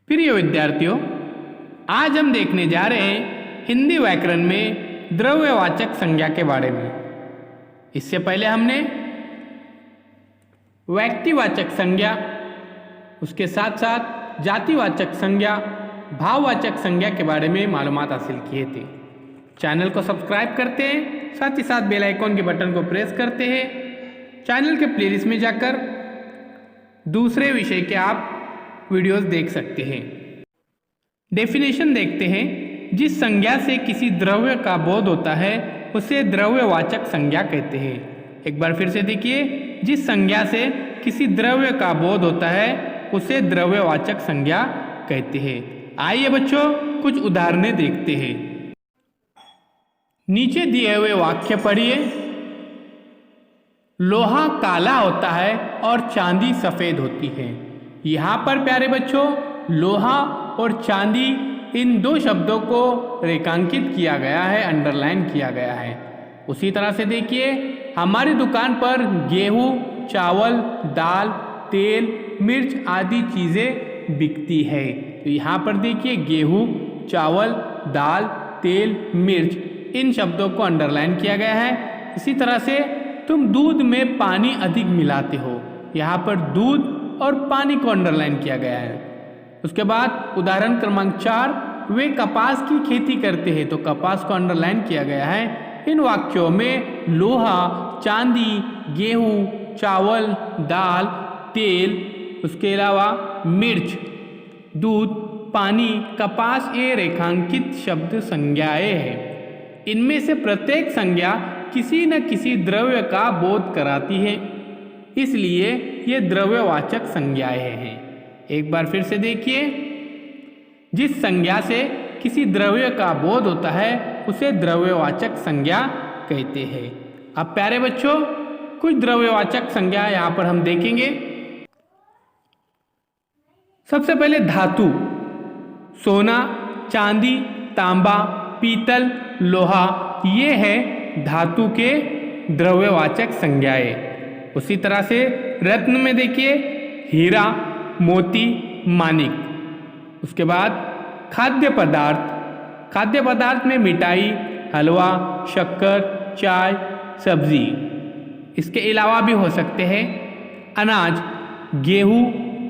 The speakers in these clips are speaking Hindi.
प्रिय विद्यार्थियों, आज हम देखने जा रहे हैं हिंदी व्याकरण में द्रव्यवाचक संज्ञा के बारे में। इससे पहले हमने व्यक्तिवाचक संज्ञा, उसके साथ साथ जातिवाचक संज्ञा, भाववाचक संज्ञा के बारे में मालूमात हासिल किए थे। चैनल को सब्सक्राइब करते हैं, साथ ही साथ बेल आइकॉन के बटन को प्रेस करते हैं। चैनल के प्लेलिस्ट में जाकर दूसरे विषय के आप वीडियोस देख सकते हैं। डेफिनेशन देखते हैं। जिस संज्ञा से किसी द्रव्य का बोध होता है उसे द्रव्यवाचक संज्ञा कहते हैं। एक बार फिर से देखिए, जिस संज्ञा से किसी द्रव्य का बोध होता है उसे द्रव्यवाचक संज्ञा कहते हैं। आइए बच्चों, कुछ उदाहरणें देखते हैं। नीचे दिए हुए वाक्य पढ़िए। लोहा काला होता है और चांदी सफेद होती है। यहाँ पर प्यारे बच्चों, लोहा और चांदी इन दो शब्दों को रेखांकित किया गया है, अंडरलाइन किया गया है। उसी तरह से देखिए, हमारी दुकान पर गेहूँ, चावल, दाल, तेल, मिर्च आदि चीज़ें बिकती है। तो यहाँ पर देखिए, गेहूँ, चावल, दाल, तेल, मिर्च इन शब्दों को अंडरलाइन किया गया है। इसी तरह से तुम दूध में पानी अधिक मिलाते हो, यहाँ पर दूध और पानी को अंडरलाइन किया गया है। उसके बाद उदाहरण क्रमांक 4, वे कपास की खेती करते हैं, तो कपास को अंडरलाइन किया गया है। इन वाक्यों में लोहा, चांदी, गेहूँ, चावल, दाल, तेल, उसके अलावा मिर्च, दूध, पानी, कपास ये रेखांकित शब्द संज्ञाएं हैं। इनमें से प्रत्येक संज्ञा किसी न किसी द्रव्य का बोध कराती है, इसलिए ये द्रव्यवाचक संज्ञाएं हैं। एक बार फिर से देखिए, जिस संज्ञा से किसी द्रव्य का बोध होता है उसे द्रव्यवाचक संज्ञा कहते हैं। अब प्यारे बच्चों, कुछ द्रव्यवाचक संज्ञा यहाँ पर हम देखेंगे। सबसे पहले धातु, सोना, चांदी, तांबा, पीतल, लोहा, ये है धातु के द्रव्यवाचक संज्ञाएं। उसी तरह से रत्न में देखिए, हीरा, मोती, मानिक। उसके बाद खाद्य पदार्थ, खाद्य पदार्थ में मिठाई, हलवा, शक्कर, चाय, सब्जी। इसके अलावा भी हो सकते हैं अनाज, गेहूँ,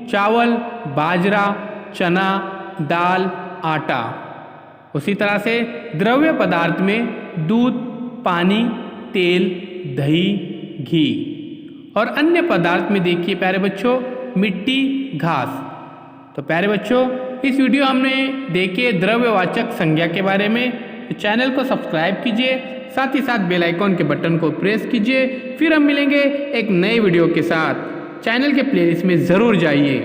चावल, बाजरा, चना, दाल, आटा। उसी तरह से द्रव्य पदार्थ में दूध, पानी, तेल, दही, घी। और अन्य पदार्थ में देखिए प्यारे बच्चों, मिट्टी, घास। तो प्यारे बच्चों, इस वीडियो हमने देखे द्रव्यवाचक संज्ञा के बारे में। तो चैनल को सब्सक्राइब कीजिए, साथ ही साथ बेल आइकॉन के बटन को प्रेस कीजिए। फिर हम मिलेंगे एक नए वीडियो के साथ। चैनल के प्लेलिस्ट में ज़रूर जाइए।